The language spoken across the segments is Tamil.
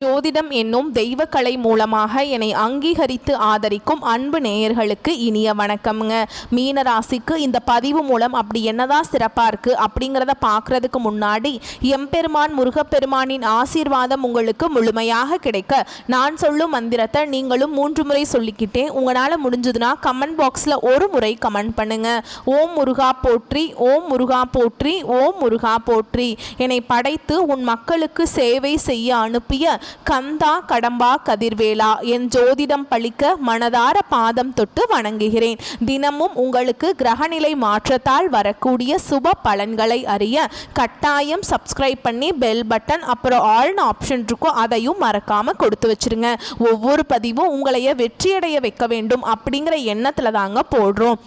ஜோதிடம் என்னும் தெய்வக்கலை மூலமாக என்னை அங்கீகரித்து ஆதரிக்கும் அன்பு நேயர்களுக்கு இனிய வணக்கம்ங்க. மீனராசிக்கு இந்த பதிவு மூலம் அப்படி என்னதான் சிறப்பாக இருக்குது அப்படிங்கிறத பார்க்குறதுக்கு முன்னாடி எம்பெருமான் முருகப்பெருமானின் ஆசீர்வாதம் உங்களுக்கு முழுமையாக கிடைக்க நான் சொல்லும் மந்திரத்தை நீங்களும் 3 முறை சொல்லிக்கிட்டே உங்களால் முடிஞ்சதுன்னா கமெண்ட் பாக்ஸில் ஒரு முறை கமெண்ட் பண்ணுங்க. ஓம் முருகா போற்றி, ஓம் முருகா போற்றி, ஓம் முருகா போற்றி. என்னை படைத்து உன் மக்களுக்கு சேவை செய்ய அனுப்பிய கந்தா கடம்பா கதிர்வேலா, என் ஜோதிடம் பழிக்க மனதார பாதம் தொட்டு வணங்குகிறேன். தினமும் உங்களுக்கு கிரகநிலை மாற்றத்தால் வரக்கூடிய சுப பலன்களை அறிய கட்டாயம் சப்ஸ்கிரைப் பண்ணி பெல் பட்டன் அப்புறம் ஆல்னு ஆப்ஷன் இருக்கும், அதையும் மறக்காம கொடுத்து வச்சிருங்க. ஒவ்வொரு பதிவும் உங்களைய வெற்றியடைய வைக்க வேண்டும் அப்படிங்கிற எண்ணத்துல தாங்க போடுறோம்.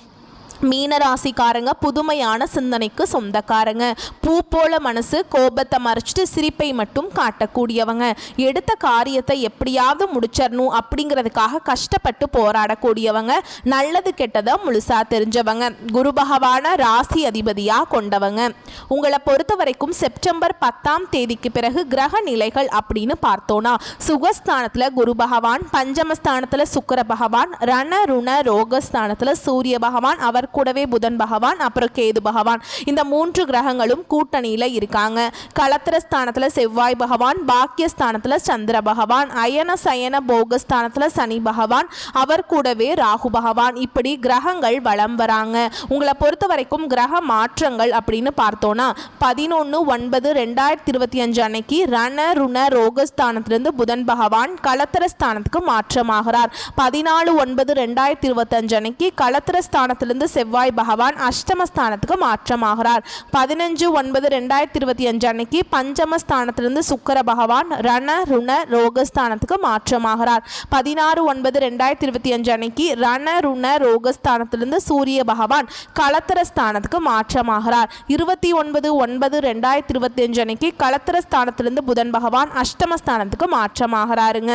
மீனராசிக்காரங்க புதுமையான சிந்தனைக்கு சொந்தக்காரங்க. பூ போல மனசு, கோபத்தை மறைச்சிட்டு சிரிப்பை மட்டும் காட்டக்கூடியவங்க. எடுத்த காரியத்தை எப்படியாவது முடிச்சிடணும் அப்படிங்கிறதுக்காக கஷ்டப்பட்டு போராடக்கூடியவங்க. நல்லது கெட்டதை முழுசா தெரிஞ்சவங்க. குரு பகவான ராசி அதிபதியாக கொண்டவங்க. உங்களை பொறுத்த வரைக்கும் செப்டம்பர் 10ஆம் தேதிக்கு பிறகு கிரக நிலைகள் அப்படின்னு பார்த்தோன்னா சுகஸ்தானத்தில் குரு பகவான், பஞ்சமஸ்தானத்தில் சுக்கிர பகவான், ரண ருண ரோகஸ்தானத்தில் சூரிய பகவான், அவர் கூடவே புதன் பகவான், அப்புறம் கேது பகவான், இந்த 3 கிரகங்களும் கூட்டணியில் இருக்காங்க. களத்திரஸ்தானத்தில் செவ்வாய் பகவான், பாக்கியஸ்தானத்தில் சந்திர பகவான், அயன சயன போகஸ்தானத்தில் சனி பகவான், அவர் கூடவே ராகு பகவான். இப்படி கிரகங்கள் வலம் வராங்க. உங்களை பொறுத்த வரைக்கும் கிரக மாற்றங்கள் அப்படின்னு பார்த்தோன்னா 11/9/2025 அன்னைக்கு ரண ருண ரோகஸ்தானத்திலிருந்து புதன் பகவான் களத்திரஸ்தானத்துக்கு மாற்றமாகிறார். 14/9/2025 அன்னைக்கு களத்திரஸ்தானத்திலிருந்து செவ்வாய் பகவான் அஷ்டமஸ்தானத்துக்கு மாற்றமாகிறார். 15/9/2025 அன்னைக்கு பஞ்சமஸ்தானத்திலிருந்து சுக்கிர பகவான் ரண ருண ரோகஸ்தானத்துக்கு மாற்றமாகிறார். 16/9/2025 அன்னைக்கு ரண ருண ரோகஸ்தானத்திலிருந்து சூரிய பகவான் களத்திரஸ்தானத்துக்கு மாற்றமாகிறார். 29/9/2025 அன்னைக்கு களத்திரஸ்தானத்திலிருந்து புதன் பகவான் அஷ்டமஸ்தானத்துக்கு மாற்றமாகிறாருங்க.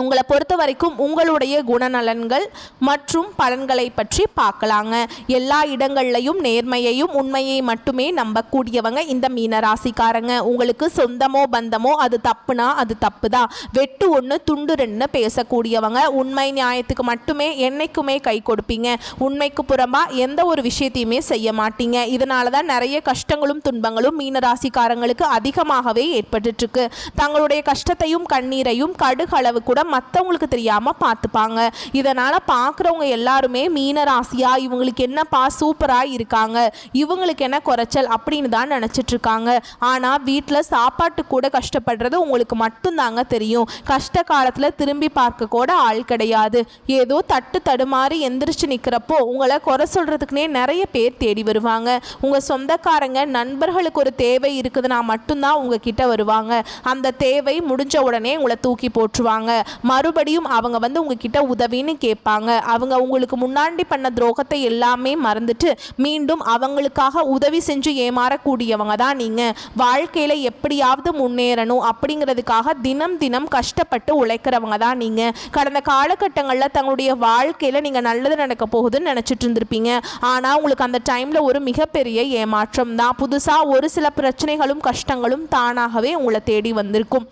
உங்களை பொறுத்த வரைக்கும் உங்களுடைய குணநலன்கள் மற்றும் பலன்களை பற்றி பார்க்கலாங்க. எல்லா இடங்கள்லையும் நேர்மையையும் உண்மையை மட்டுமே நம்பக்கூடியவங்க இந்த மீனராசிக்காரங்க. உங்களுக்கு சொந்தமோ பந்தமோ அது தப்புனா அது தப்பு தான், வெட்டு 1 துண்டு 2 பேசக்கூடியவங்க. உண்மை நியாயத்துக்கு மட்டுமே என்னைக்குமே கை கொடுப்பீங்க. உண்மைக்கு புறம்பா எந்த ஒரு விஷயத்தையுமே செய்ய மாட்டீங்க. இதனால தான் நிறைய கஷ்டங்களும் துன்பங்களும் மீனராசிக்காரங்களுக்கு அதிகமாகவே ஏற்பட்டு இருக்கு. தங்களுடைய கஷ்டத்தையும் கண்ணீரையும் கடுகளவு கூட மற்றவங்களுக்கு தெரியாம பார்த்துப்பாங்க. இதனால பார்க்குறவங்க எல்லாருமே மீனராசியா இவங்களுக்கு என்னப்பா சூப்பரா இருக்காங்க, இவங்களுக்கு என்ன குறைச்சல் அப்படின்னு தான் நினைச்சிட்டு இருக்காங்க. ஆனா வீட்டில் சாப்பாட்டு கூட கஷ்டப்படுறது உங்களுக்கு மட்டும்தாங்க தெரியும். கஷ்ட காலத்துல திரும்பி பார்க்க கூட ஆள் கிடையாது. ஏதோ தட்டு தடுமாறி எந்திரிச்சு நிற்கிறப்போ உங்களை குறை சொல்றதுக்குனே நிறைய பேர் தேடி வருவாங்க. உங்க சொந்தக்காரங்க நண்பர்களுக்கு ஒரு தேவை இருக்குதுன்னா மட்டும்தான் உங்ககிட்ட வருவாங்க. அந்த தேவை முடிஞ்ச உடனே உங்களை தூக்கி போட்டுருவாங்க. மறுபடியும் அவங்க உங்ககிட்ட உதவின்னு கேட்பாங்க. அவங்க உங்களுக்கு முன்னாடி பண்ண துரோகத்தை எல்லாமே மறந்துட்டு மீண்டும் அவங்களுக்காக உதவி செஞ்சு ஏமாறக்கூடியவங்க தான் நீங்க. வாழ்க்கையில எப்படியாவது முன்னேறணும் அப்படிங்கிறதுக்காக தினம் தினம் கஷ்டப்பட்டு உழைக்கிறவங்க தான் நீங்க. கடந்த காலகட்டங்களில் தங்களுடைய வாழ்க்கையில நீங்க நல்லது நடக்க போகுதுன்னு நினைச்சிட்டு இருந்திருப்பீங்க. ஆனா உங்களுக்கு அந்த டைம்ல ஒரு மிகப்பெரிய ஏமாற்றம் தான். புதுசா ஒரு சில பிரச்சனைகளும் கஷ்டங்களும் தானாகவே உங்களை தேடி வந்திருக்கும்.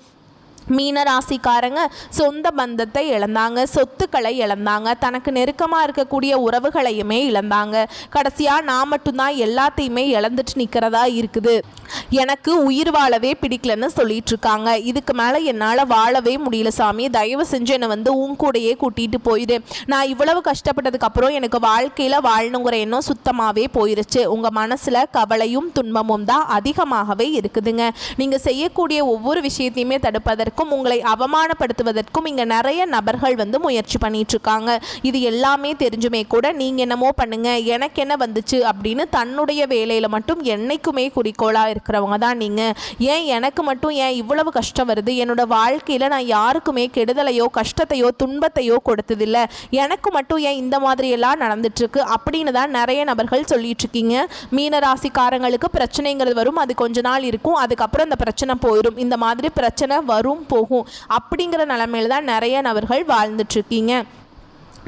மீனராசிக்காரங்க சொந்த பந்தத்தை இழந்தாங்க, சொத்துக்களை இழந்தாங்க, தனக்கு நெருக்கமாக இருக்கக்கூடிய உறவுகளையுமே இழந்தாங்க. கடைசியாக நான் மட்டும்தான் எல்லாத்தையுமே இழந்துட்டு நிற்கிறதா இருக்குது. எனக்கு உயிர் வாழவே பிடிக்கலன்னு சொல்லிட்டு இருக்காங்க. இதுக்கு மேலே என்னால் வாழவே முடியல சாமி, தயவு செஞ்சு என்னை உன் கூடையே கூட்டிகிட்டு போயிடு. நான் இவ்வளவு கஷ்டப்பட்டதுக்கு அப்புறம் எனக்கு வாழ்க்கையில் வாழணுங்கிற எண்ணம் சுத்தமாகவே போயிருச்சு. உங்கள் மனசில் கவலையும் துன்பமும் தான் அதிகமாகவே இருக்குதுங்க. நீங்கள் செய்யக்கூடிய ஒவ்வொரு விஷயத்தையுமே தடுப்பதற்கு உங்களை அவமானப்படுத்துவதற்கும் இங்க நிறைய நபர்கள் முயற்சி பண்ணிட்டு இருக்காங்க. இது எல்லாமே தெரிஞ்சுமே கூட நீங்க என்னமோ பண்ணுங்க, எனக்கு என்ன வந்துச்சு அப்படின்னு தன்னுடைய வேலையில மட்டும் என்னைக்குமே குறிக்கோளா இருக்கிறவங்க தான் நீங்க. ஏன் எனக்கு மட்டும் ஏன் இவ்வளவு கஷ்டம் வருது, என்னோட வாழ்க்கையில நான் யாருக்குமே கெடுதலையோ கஷ்டத்தையோ துன்பத்தையோ கொடுத்ததில்லை, எனக்கு மட்டும் ஏன் இந்த மாதிரி எல்லாம் நடந்துட்டு இருக்கு அப்படின்னு தான் நிறைய நபர்கள் சொல்லிட்டு இருக்கீங்க. மீனராசிக்காரங்களுக்கு பிரச்சனைங்கிறது வரும், அது கொஞ்ச நாள் இருக்கும், அதுக்கப்புறம் இந்த பிரச்சனை போயிடும். இந்த மாதிரி பிரச்சனை வரும் போகும் அப்படிங்கிற நிலைமையில தான் நிறைய நபர்கள் வாழ்ந்துட்டு இருக்கீங்க.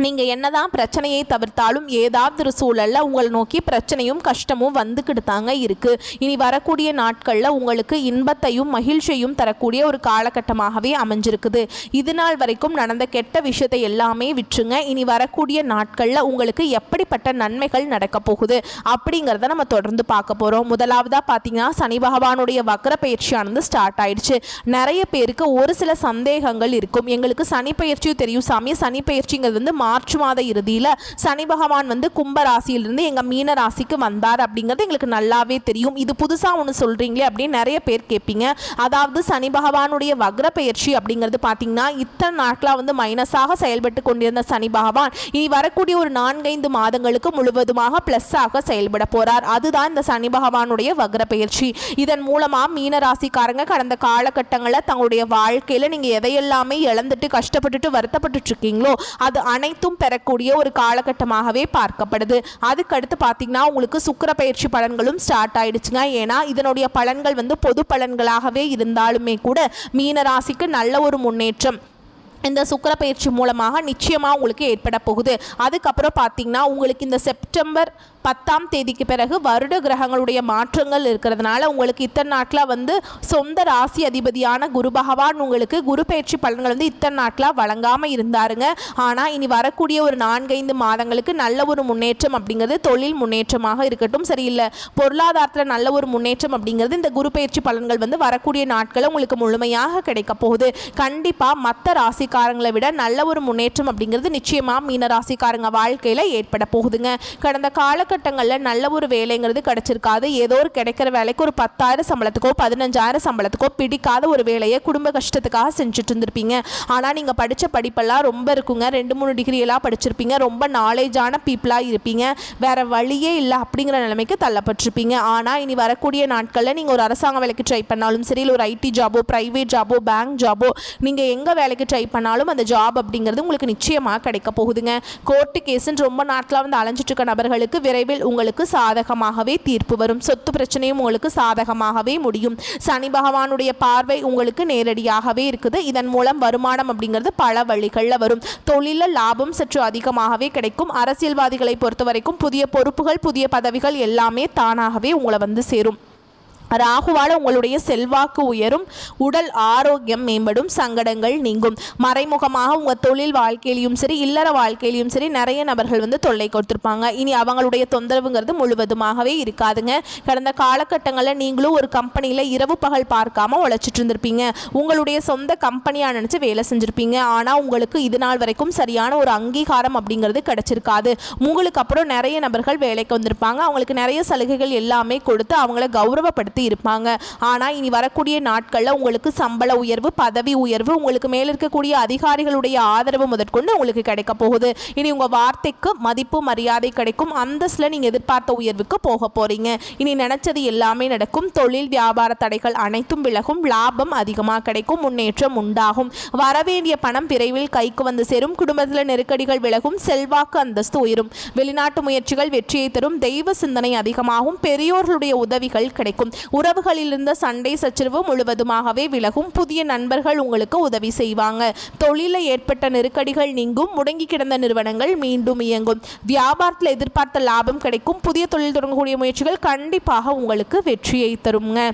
நீங்கள் என்னதான் பிரச்சனையை தவிர்த்தாலும் ஏதாவது ஒரு சூழலில் உங்களை நோக்கி பிரச்சனையும் கஷ்டமும் வந்துக்கிட்டு தாங்க இருக்குது. இனி வரக்கூடிய நாட்களில் உங்களுக்கு இன்பத்தையும் மகிழ்ச்சியையும் தரக்கூடிய ஒரு காலகட்டமாகவே அமைஞ்சிருக்குது. இது நாள் வரைக்கும் நடந்த கெட்ட விஷயத்தை எல்லாமே விட்டுருங்க. இனி வரக்கூடிய நாட்களில் உங்களுக்கு எப்படிப்பட்ட நன்மைகள் நடக்க போகுது அப்படிங்கிறத நம்ம தொடர்ந்து பார்க்க போகிறோம். முதலாவதாக பார்த்தீங்கன்னா சனி பகவானுடைய வக்ர பயிற்சியானது ஸ்டார்ட் ஆயிடுச்சு. நிறைய பேருக்கு ஒரு சில சந்தேகங்கள் இருக்கும். எங்களுக்கு சனி பயிற்சியும் தெரியும் சாமி, சனி பயிற்சிங்கிறது வந்து மார்ச் மாத இறுதியில் சனி பகவான் வந்து கும்ப ராசியிலிருந்து எங்கள் மீன ராசிக்கு வந்தார் அப்படிங்கிறது எங்களுக்கு நல்லாவே தெரியும். இது புதுசாக ஒன்று சொல்கிறீங்களே அப்படின்னு நிறைய பேர் கேட்பீங்க. அதாவது சனி பகவானுடைய வக்ர பயிற்சி அப்படிங்கிறது பார்த்தீங்கன்னா இத்தனை நாட்களாக வந்து மைனஸாக செயல்பட்டு கொண்டிருந்த சனி பகவான் இனி வரக்கூடிய ஒரு 4-5 மாதங்களுக்கு முழுவதுமாக ப்ளஸ்ஸாக செயல்பட போகிறார். அதுதான் இந்த சனி பகவானுடைய வக்ர பயிற்சி. இதன் மூலமாக மீன ராசிக்காரங்க கடந்த காலகட்டங்களில் தங்களுடைய வாழ்க்கையில் நீங்கள் எதையெல்லாமே இழந்துட்டு கஷ்டப்பட்டுட்டு வருத்தப்பட்டு இருக்கீங்களோ அது அனைத்தும் பெறக்கூடிய ஒரு காலகட்டமாகவே பார்க்கப்படுது. அதுக்கடுத்து பார்த்தீங்கன்னா உங்களுக்கு சுக்கிர பயிற்சி பலன்களும் ஸ்டார்ட் ஆயிடுச்சுங்க. ஏன்னா இதனுடைய பலன்கள் வந்து பொது பலன்களாகவே இருந்தாலுமே கூட மீன ராசிக்கு நல்ல ஒரு முன்னேற்றம் இந்த சுக்கிர பயிற்சி மூலமாக நிச்சயமாக உங்களுக்கு ஏற்பட போகுது. அதுக்கப்புறம் பார்த்தீங்கன்னா உங்களுக்கு இந்த செப்டம்பர் 10ஆம் தேதிக்கு பிறகு வருட கிரகங்களுடைய மாற்றங்கள் இருக்கிறதுனால உங்களுக்கு இத்தனை நாட்களாக வந்து சொந்த ராசி அதிபதியான குரு பகவான் உங்களுக்கு குரு பயிற்சி பலன்கள் வந்து இத்தனை நாட்களாக வழங்காமல் இருந்தாருங்க. ஆனால் இனி வரக்கூடிய ஒரு 4-5 மாதங்களுக்கு நல்ல ஒரு முன்னேற்றம் அப்படிங்கிறது தொழில் முன்னேற்றமாக இருக்கட்டும், சரியில்லை பொருளாதாரத்தில் நல்ல ஒரு முன்னேற்றம் அப்படிங்கிறது இந்த குரு பயிற்சி பலன்கள் வந்து வரக்கூடிய நாட்களில் உங்களுக்கு முழுமையாக கிடைக்க போகுது. கண்டிப்பாக மற்ற ராசிக்காரங்களை விட நல்ல ஒரு முன்னேற்றம் அப்படிங்கிறது நிச்சயமாக மீன ராசிக்காரங்க வாழ்க்கையில் ஏற்பட போகுதுங்க. கடந்த காலகட்டங்களில் நல்ல ஒரு வேலைங்கிறது கிடைச்சிருக்காது. ஏதோ ஒரு கிடைக்கிற வேலைக்கு ஒரு 10,000 சம்பளத்துக்கோ 15,000 சம்பளத்துக்கோ பிடிக்காத ஒரு வேலையை குடும்ப கஷ்டத்துக்காக செஞ்சுட்டு இருந்திருப்பீங்க. ஆனால் நீங்கள் படித்த படிப்பெல்லாம் ரொம்ப இருக்குங்க, 2-3 டிகிரியெல்லாம் படிச்சிருப்பீங்க, ரொம்ப நாலேஜான பீப்புளாக இருப்பீங்க, வேறு வழியே இல்லை அப்படிங்கிற நிலைமைக்கு தள்ளப்பட்டிருப்பீங்க. ஆனால் இனி வரக்கூடிய நாட்களில் நீங்கள் ஒரு அரசாங்க வேலைக்கு ட்ரை பண்ணாலும் சரி, இல்லை ஒரு ஐடி ஜாபோ ப்ரைவேட் ஜாபோ பேங்க் ஜாபோ நீங்கள் எங்கே வேலைக்கு ட்ரை பண்ணாலும் அந்த ஜாப் அப்படிங்கிறது உங்களுக்கு நிச்சயமாக கிடைக்க போகுதுங்க. கோர்ட்டு கேஸுன்னு ரொம்ப நாட்களாக வந்து அலைஞ்சிட்டு இருக்க நபர்களுக்கு விரைவில் உங்களுக்கு சாதகமாகவே தீர்ப்பு வரும். சொத்து பிரச்சனையும் உங்களுக்கு சாதகமாகவே முடியும். சனி பகவானுடைய பார்வை உங்களுக்கு நேரடியாகவே இருக்குது. இதன் மூலம் வருமானம் அப்படிங்கிறது பல வழிகளில் வரும். தொழிலில் லாபம் சற்று அதிகமாகவே கிடைக்கும். அரசியல்வாதிகளை பொறுத்த வரைக்கும் புதிய பொறுப்புகள் புதிய பதவிகள் எல்லாமே தானாகவே உங்களை வந்து சேரும். ராகுவால் உங்களுடைய செல்வாக்கு உயரும், உடல் ஆரோக்கியம் மேம்படும், சங்கடங்கள் நீங்கும். மறைமுகமாக உங்கள் தொழில் வாழ்க்கையிலையும் சரி இல்லற வாழ்க்கையிலையும் சரி நிறைய நபர்கள் வந்து தொல்லை கொடுத்துருப்பாங்க. இனி அவங்களுடைய தொந்தரவுங்கிறது முழுவதுமாகவே இருக்காதுங்க. கடந்த காலகட்டங்களில் நீங்களும் ஒரு கம்பெனியில் இரவு பகல் பார்க்காம உழைச்சிட்டு இருந்திருப்பீங்க. உங்களுடைய சொந்த கம்பெனியாக நினச்சி வேலை செஞ்சுருப்பீங்க. ஆனால் உங்களுக்கு இது நாள் வரைக்கும் சரியான ஒரு அங்கீகாரம் அப்படிங்கிறது கிடைச்சிருக்காது. உங்களுக்கு அப்புறம் நிறைய நபர்கள் வேலைக்கு வந்திருப்பாங்க. அவங்களுக்கு நிறைய சலுகைகள் எல்லாமே கொடுத்து அவங்கள கௌரவப்படுத்தி இருப்பாங்க. ஆனால் இனி வரக்கூடிய நாட்களில் உங்களுக்கு சம்பள உயர்வு பதவி உயர்வு உங்களுக்கு மேல் இருக்கக்கூடிய அதிகாரிகளுடைய ஆதரவு முதற்கொண்டு உங்களுக்கு கிடைக்க போகுது. இனி உங்கள் வார்த்தைக்கு மதிப்பு மரியாதை கிடைக்கும். அந்தஸ்தில் நீங்கள் எதிர்பார்த்த உயர்வுக்கு போக போறீங்க. இனி நினைச்சது எல்லாமே நடக்கும். தொழில் வியாபார தடைகள் அனைத்தும் விலகும். லாபம் அதிகமாக கிடைக்கும். முன்னேற்றம் உண்டாகும். வரவேண்டிய பணம் விரைவில் கைக்கு வந்து சேரும். குடும்பத்தில் நெருக்கடிகள் விலகும். செல்வாக்கு அந்தஸ்து உயரும். வெளிநாட்டு முயற்சிகள் வெற்றியை தரும். தெய்வ சிந்தனை அதிகமாகும். பெரியோர்களுடைய உதவிகள் கிடைக்கும். உறவுகளில் இருந்த சண்டை சச்சரவு முழுவதுமாகவே விலகும். புதிய நண்பர்கள் உங்களுக்கு உதவி செய்வாங்க. தொழிலில் ஏற்பட்ட நெருக்கடிகள் நீங்கும். முடங்கி கிடந்த நிறுவனங்கள் மீண்டும் இயங்கும். வியாபாரத்தில் எதிர்பார்த்த லாபம் கிடைக்கும். புதிய தொழில் தொடங்கக்கூடிய முயற்சிகள் கண்டிப்பாக உங்களுக்கு வெற்றியை தருங்க.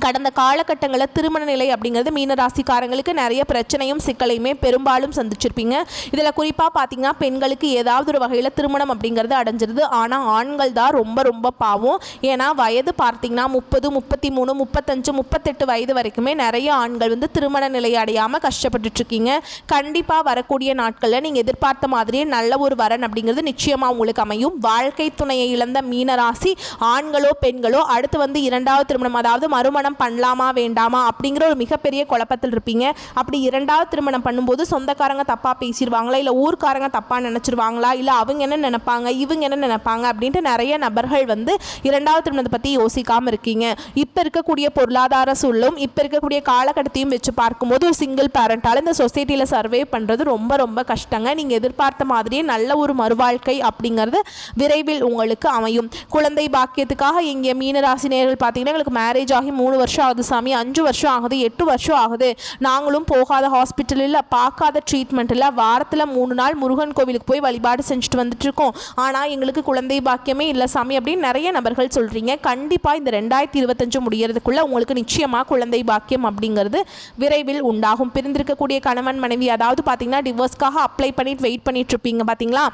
கடந்த காலகட்டங்களில் திருமண நிலை அப்படிங்கிறது மீனராசிக்காரங்களுக்கு நிறைய பிரச்சனையும் சிக்கலையுமே பெரும்பாலும் சந்திச்சிருப்பீங்க. இதில் குறிப்பாக பார்த்தீங்கன்னா பெண்களுக்கு ஏதாவது ஒரு வகையில் திருமணம் அப்படிங்கிறது அடைஞ்சிருது. ஆனால் ஆண்கள் தான் ரொம்ப ரொம்ப பாவம். ஏன்னா வயது பார்த்தீங்கன்னா 30, 33, 35, 38 வயது வரைக்குமே நிறைய ஆண்கள் வந்து திருமண நிலை அடையாமல் கஷ்டப்பட்டுட்ருக்கீங்க. கண்டிப்பாக வரக்கூடிய நாட்களில் நீங்கள் எதிர்பார்த்த மாதிரியே நல்ல ஒரு வரன் அப்படிங்கிறது நிச்சயமாக உங்களுக்கு அமையும். வாழ்க்கை துணையை இழந்த மீனராசி ஆண்களோ பெண்களோ அடுத்து வந்து 2வது திருமணம் அதாவது மறுமணம் பண்ணலாமா வேண்டாமா அப்படிங்கிற ஒரு மிகப்பெரிய குழப்பத்தில் இருப்பீங்க. அப்படி 2வது திருமணம் பண்ணும்போது சொந்தக்காரங்க தப்பாக பேசிடுவாங்களா, இல்லை ஊர்க்காரங்க தப்பாக நினச்சிருவாங்களா, இல்லை அவங்க என்ன நினைப்பாங்க இவங்க என்ன நினைப்பாங்க அப்படின்ட்டு நிறைய நபர்கள் வந்து 2வது திருமணத்தை பற்றி யோசிக்காமல் இருக்கீங்க. இப்போ இருக்கக்கூடிய பொருளாதார சூழலும் இப்போ இருக்கக்கூடிய காலகட்டத்தையும் வச்சு பார்க்கும்போது ஒரு சிங்கிள் பேரண்டால் இந்த சொசைட்டியில் சர்வே பண்ணுறது ரொம்ப ரொம்ப கஷ்டங்க. நீங்கள் எதிர்பார்த்த மாதிரியே நல்ல ஒரு மறுவாழ்க்கை அப்படிங்கிறது விரைவில் உங்களுக்கு அமையும். குழந்தை பாக்கியத்துக்காக இங்கே மீனராசினியர்கள் பார்த்தீங்கன்னா எங்களுக்கு மேரேஜ் ஆகி 3 வருஷம் ஆகுது சாமி, 5 வருஷம் ஆகுது, 8 வருஷம் ஆகுது, நாங்களும் போகாத ஹாஸ்பிட்டல் இல்லை, பார்க்காத ட்ரீட்மெண்ட் இல்லை, வாரத்தில் 3 நாள் முருகன் கோவிலுக்கு போய் வழிபாடு செஞ்சுட்டு வந்துட்டுருக்கோம், ஆனால் எங்களுக்கு குழந்தை பாக்கியமே இல்லை சாமி அப்படின்னு நிறைய நபர்கள் சொல்கிறீங்க. கண்டிப்பாக இந்த 2025 முடியறதுக்குள்ளே உங்களுக்கு நிச்சயமாக குழந்தை பாக்கியம் அப்படிங்கிறது விரைவில் உண்டாகும். பிரிந்திருக்கக்கூடிய கணவன் மனைவி, அதாவது பார்த்தீங்கன்னா டிவோர்ஸ்க்காக அப்ளை பண்ணிட்டு வெயிட் பண்ணிட்டு இருப்பீங்க பார்த்தீங்களா,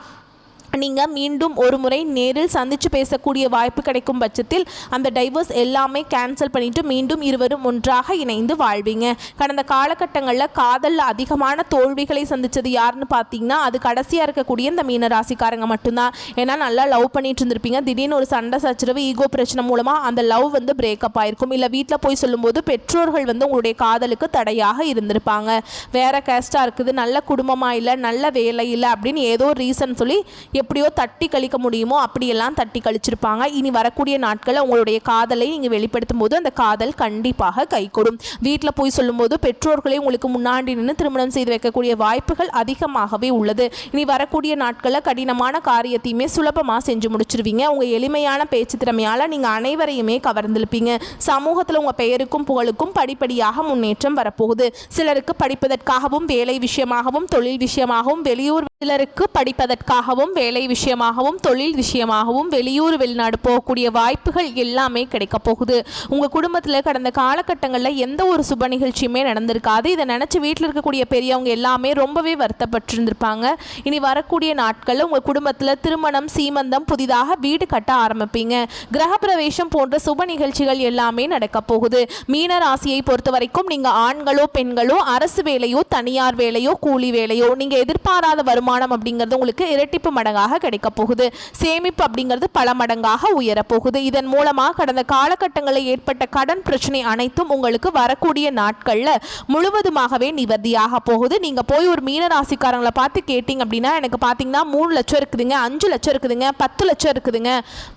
நீங்கள் மீண்டும் ஒரு முறை நேரில் சந்தித்து பேசக்கூடிய வாய்ப்பு கிடைக்கும் பட்சத்தில் அந்த டைவர்ஸ் எல்லாமே கேன்சல் பண்ணிவிட்டு மீண்டும் இருவரும் ஒன்றாக இணைந்து வாழ்வீங்க. கடந்த காலகட்டங்களில் காதலில் அதிகமான தோல்விகளை சந்தித்தது யாருன்னு பார்த்தீங்கன்னா அது கடைசியாக இருக்கக்கூடிய இந்த மீன ராசிக்காரங்க மட்டும்தான். ஏன்னா நல்லா லவ் பண்ணிட்டு இருந்திருப்பீங்க, திடீர்னு ஒரு சண்டை சச்சரவு ஈகோ பிரச்சனை மூலமாக அந்த லவ் வந்து பிரேக்கப் ஆயிருக்கும். இல்லை வீட்டில் போய் சொல்லும்போது பெற்றோர்கள் வந்து உங்களுடைய காதலுக்கு தடையாக இருந்திருப்பாங்க. வேற கேஸ்டாக இருக்குது, நல்ல குடும்பமாக இல்லை, நல்ல வேலை இல்லை அப்படின்னு ஏதோ ரீசன் சொல்லி எப்படியோ தட்டி கழிக்க முடியுமோ அப்படியெல்லாம் தட்டி கழிச்சிருப்பாங்க. இனி வரக்கூடிய நாட்களில் உங்களுடைய காதலை நீங்கள் வெளிப்படுத்தும் போது அந்த காதல் கண்டிப்பாக கைகூடும். வீட்டில் போய் சொல்லும்போது பெற்றோர்களே உங்களுக்கு முன்னாடி நின்று திருமணம் செய்து வைக்கக்கூடிய வாய்ப்புகள் அதிகமாகவே உள்ளது. இனி வரக்கூடிய நாட்களில் கடினமான காரியத்தையுமே சுலபமாக செஞ்சு முடிச்சிருவீங்க. உங்கள் எளிமையான பேச்சு திறமையால் நீங்கள் அனைவரையுமே கவர்ந்திருப்பீங்க. சமூகத்தில் உங்கள் பெயருக்கும் புகழுக்கும் படிப்படியாக முன்னேற்றம் வரப்போகுது. சிலருக்கு படிப்பதற்காகவும் வேலை விஷயமாகவும் தொழில் விஷயமாகவும் வெளியூர், சிலருக்கு படிப்பதற்காகவும் வேலை விஷயமாகவும் தொழில் விஷயமாகவும் வெளியூர் வெளிநாடு போகக்கூடிய வாய்ப்புகள் எல்லாமே கிடைக்க போகுது. உங்கள் குடும்பத்தில் கடந்த காலகட்டங்களில் எந்த ஒரு சுப நிகழ்ச்சியுமே நடந்திருக்காது. இதை நினச்சி வீட்டில் இருக்கக்கூடிய பெரியவங்க எல்லாமே ரொம்பவே வருத்தப்பட்டிருந்திருப்பாங்க. இனி வரக்கூடிய நாட்களில் உங்கள் குடும்பத்தில் திருமணம், சீமந்தம், புதிதாக வீடு கட்ட ஆரம்பிப்பீங்க. கிரகப்பிரவேசம் போன்ற சுப நிகழ்ச்சிகள் எல்லாமே நடக்க போகுது. மீன ராசியை பொறுத்த வரைக்கும் நீங்கள் ஆண்களோ பெண்களோ, அரசு வேலையோ தனியார் வேலையோ கூலி வேலையோ, நீங்கள் எதிர்பாராத வருமானம் அப்படிங்கிறது உங்களுக்கு இரட்டிப்பு மடங்காக கிடைக்க போகுது. சேமிப்பு அப்படிங்கிறது பல மடங்காக உயரப்போகுது. இதன் மூலமாக கடந்த காலகட்டங்களில் ஏற்பட்ட கடன் பிரச்சனை அனைத்தும் உங்களுக்கு வரக்கூடிய நாட்களில் முழுவதுமாகவே நிவர்த்தியாக போகுது. நீங்க போய் ஒரு மீன ராசிக்காரங்களை பார்த்து கேட்டீங்க அப்படின்னா எனக்கு பார்த்தீங்கன்னா 3 லட்சம் இருக்குதுங்க, 5 லட்சம் இருக்குதுங்க, 10 லட்சம் இருக்குதுங்க,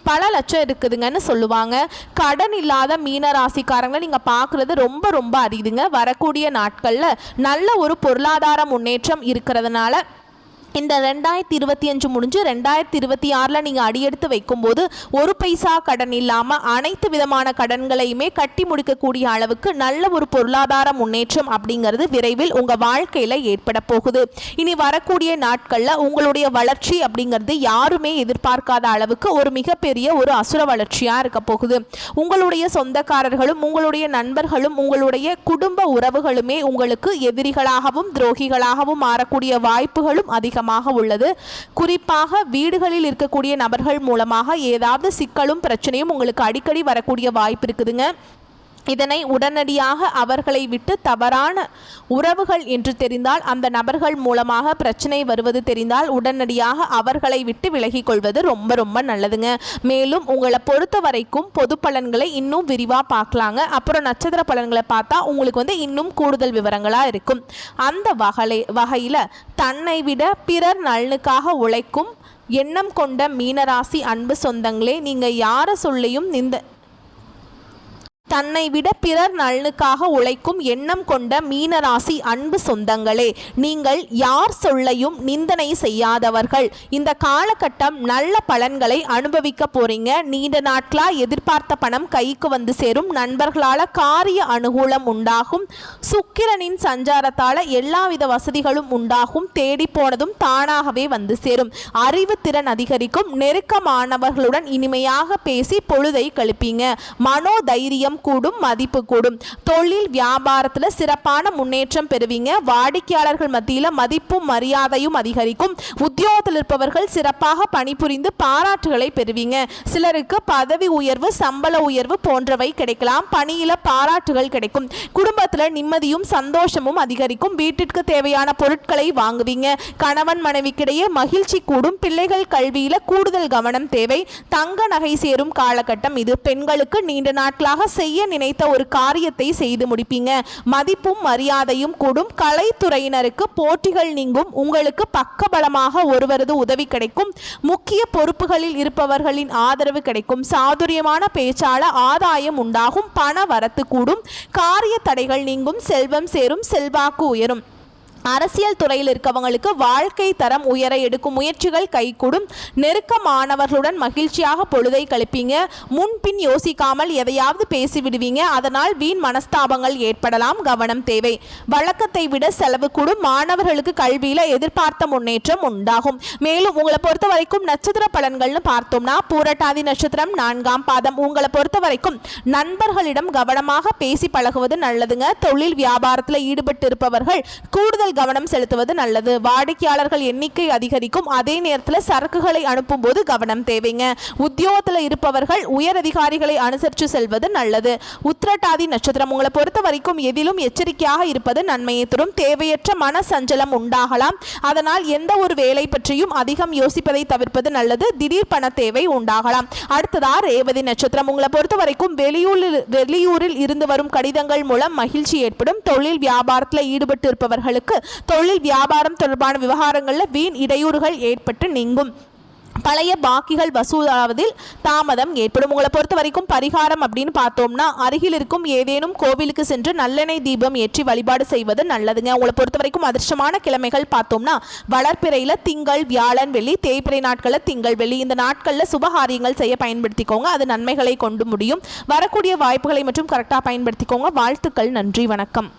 பல லட்சம் இருக்குதுங்கன்னு சொல்லுவாங்க. கடன் இல்லாத மீன ராசிக்காரங்களை நீங்க பார்க்கறது ரொம்ப ரொம்ப அரிதுங்க. வரக்கூடிய நாட்களில் நல்ல ஒரு பொருளாதார முன்னேற்றம் இருக்கிறதுனால இந்த 2025 முடிஞ்சு 2026 நீங்கள் அடியெடுத்து வைக்கும்போது ஒரு பைசா கடன் இல்லாமல் அனைத்து விதமான கடன்களையுமே கட்டி முடிக்கக்கூடிய அளவுக்கு நல்ல ஒரு பொருளாதார முன்னேற்றம் அப்படிங்கிறது விரைவில் உங்கள் வாழ்க்கையில் ஏற்பட போகுது. இனி வரக்கூடிய நாட்களில் உங்களுடைய வளர்ச்சி அப்படிங்கிறது யாருமே எதிர்பார்க்காத அளவுக்கு ஒரு மிகப்பெரிய ஒரு அசுர வளர்ச்சியாக இருக்க போகுது. உங்களுடைய சொந்தக்காரர்களும் உங்களுடைய நண்பர்களும் உங்களுடைய குடும்ப உறவுகளுமே உங்களுக்கு எதிரிகளாகவும் துரோகிகளாகவும் மாறக்கூடிய வாய்ப்புகளும் அதிகமாக உள்ளது. குறிப்பாக வீடுகளில் இருக்கக்கூடிய நபர்கள் மூலமாக ஏதாவது சிக்கலும் பிரச்சனையும் உங்களுக்கு அடிக்கடி வரக்கூடிய வாய்ப்பு இருக்குதுங்க. இதனை உடனடியாக அவர்களை விட்டு தவறான உறவுகள் என்று தெரிந்தால், அந்த நபர்கள் மூலமாக பிரச்சனை வருவது தெரிந்தால் உடனடியாக அவர்களை விட்டு விலகிக் கொள்வது ரொம்ப ரொம்ப நல்லதுங்க. மேலும் உங்களை பொறுத்த வரைக்கும் பொது பலன்களை இன்னும் விரிவாக பார்க்கலாங்க. அப்புறம் நட்சத்திர பலன்களை பார்த்தா உங்களுக்கு வந்து இன்னும் கூடுதல் விவரங்களாக இருக்கும். அந்த வகையில் தன்னை விட பிறர் நலனுக்காக உழைக்கும் எண்ணம் கொண்ட மீனராசி அன்பு சொந்தங்களே, நீங்கள் யாரை சொல்லியும் தன்னை விட பிறர் நலனுக்காக உழைக்கும் எண்ணம் கொண்ட மீனராசி அன்பு சொந்தங்களே, நீங்கள் யார் சொல்லையும் நிந்தனை செய்யாதவர்கள். இந்த காலகட்டம் நல்ல பலன்களை அனுபவிக்க போறீங்க. நீண்ட நாட்களா எதிர்பார்த்த பணம் கைக்கு வந்து சேரும். நண்பர்களால் காரிய அனுகூலம் உண்டாகும். சுக்கிரனின் சஞ்சாரத்தால் எல்லாவித வசதிகளும் உண்டாகும். தேடி போனதும் தானாகவே வந்து சேரும். அறிவு திறன் அதிகரிக்கும். நெருக்கமானவர்களுடன் இனிமையாக பேசி பொழுதை கழிப்பீங்க. மனோதைரியம் கூடும், மதிப்பு கூடும். தொழில் வியாபாரத்தில் சிறப்பான முன்னேற்றம் பெறுவீங்க. வாடிக்கையாளர்கள் மத்தியில் மதிப்பும் மரியாதையும் அதிகரிக்கும். உத்தியோகத்தில் இருப்பவர்கள் சிறப்பாக பணிபுரிந்து பாராட்டுகளை பெறுவீங்க. சிலருக்கு பதவி உயர்வு, சம்பள உயர்வு போன்றவை கிடைக்கலாம். பணியில பாராட்டுகள் கிடைக்கும். குடும்பத்தில் நிம்மதியும் சந்தோஷமும் அதிகரிக்கும். வீட்டிற்கு தேவையான பொருட்களை வாங்குவீங்க. கணவன் மனைவிக்கிடையே மகிழ்ச்சி கூடும். பிள்ளைகள் கல்வியில கூடுதல் கவனம் தேவை. தங்க நகை சேரும் காலகட்டம் இது. பெண்களுக்கு நீண்ட நாட்களாக செய்ய நினைத்த ஒரு காரியத்தை செய்து முடிப்பீங்க. மதிப்பும் மரியாதையும் கூடும். கலைத்துறையினருக்கு போட்டிகள் நீங்கும். உங்களுக்கு பக்கபலமாக ஒருவரது உதவி கிடைக்கும். முக்கிய பொறுப்புகளில் இருப்பவர்களின் ஆதரவு கிடைக்கும். சாதுரியமான பேச்சால ஆதாயம் உண்டாகும். பண வரத்து கூடும். காரிய தடைகள் நீங்கும். செல்வம் சேரும். செல்வாக்கு உயரும். அரசியல் துறையில் இருக்கவங்களுக்கு வாழ்க்கை தரம் உயர எடுக்கும் முயற்சிகள் கைகூடும். நெருக்கமானவர்களுடன் மகிழ்ச்சியாக பொழுதை கழிப்பீங்க. முன்பின் யோசிக்காமல் எதையாவது பேசிவிடுவீங்க. அதனால் வீண் மனஸ்தாபங்கள் ஏற்படலாம், கவனம் தேவை. வழக்கத்தை விட செலவு கூடும். மாணவர்களுக்கு கல்வியில எதிர்பார்த்த முன்னேற்றம் உண்டாகும். மேலும் உங்களை பொறுத்த வரைக்கும் நட்சத்திர பலன்கள்னு பார்த்தோம்னா பூரட்டாதி நட்சத்திரம் 4ஆம் பாதம். உங்களை பொறுத்த வரைக்கும் நண்பர்களிடம் கவனமாக பேசி பழகுவது நல்லதுங்க. தொழில் வியாபாரத்தில் ஈடுபட்டு இருப்பவர்கள் கூடுதல் கவனம் செலுத்துவது நல்லது. வாடிக்கையாளர்கள் எண்ணிக்கை அதிகரிக்கும். அதே நேரத்தில் சரக்குகளை அனுப்பும் போது கவனம் தேவைங்க. உத்தியோகத்தில் இருப்பவர்கள் உயர் அதிகாரிகளை அனுசரித்து செல்வது நல்லது. உத்திரட்டாதி நட்சத்திரம். உங்களை பொறுத்த வரைக்கும் எதிலும் எச்சரிக்கையாக இருப்பது நன்மையை தரும். தேவையற்ற மன சஞ்சலம் உண்டாகலாம். அதனால் எந்த ஒரு வேலை பற்றியும் அதிகம் யோசிப்பதை தவிர்ப்பது நல்லது. திடீர் பண தேவை உண்டாகலாம். அடுத்ததா ரேவதி நட்சத்திரம். உங்களை பொறுத்த வரைக்கும் வெளியூரில் இருந்து வரும் கடிதங்கள் மூலம் மகிழ்ச்சி ஏற்படும். தொழில் வியாபாரத்தில் ஈடுபட்டு இருப்பவர்களுக்கு தொழில் வியாபாரம் தொடர்பான விவகாரங்களில் வீண் இடையூறுகள் ஏற்பட்டு நீங்கும். பழைய பாக்கிகள் வசூலாவதில் தாமதம் ஏற்படும். உங்களை பொறுத்த வரைக்கும் பரிகாரம் அப்படின்னு பார்த்தோம்னா அருகில் இருக்கும் ஏதேனும் கோவிலுக்கு சென்று நல்லெண்ணெய் தீபம் ஏற்றி வழிபாடு செய்வது நல்லதுங்க. உங்களை பொறுத்த வரைக்கும் அதிர்ஷ்டமான கிழமைகள் பார்த்தோம்னா வளர்ப்பிறையில திங்கள், வியாழன், வெள்ளி, தேய்பிறை நாட்களில் திங்கள், வெள்ளி. இந்த நாட்களில் சுபகாரியங்கள் செய்ய பயன்படுத்திக்கோங்க. அது நன்மைகளை கொண்டு முடியும். வரக்கூடிய வாய்ப்புகளை மற்றும் கரெக்டாக பயன்படுத்திக்கோங்க. வாழ்த்துக்கள். நன்றி, வணக்கம்.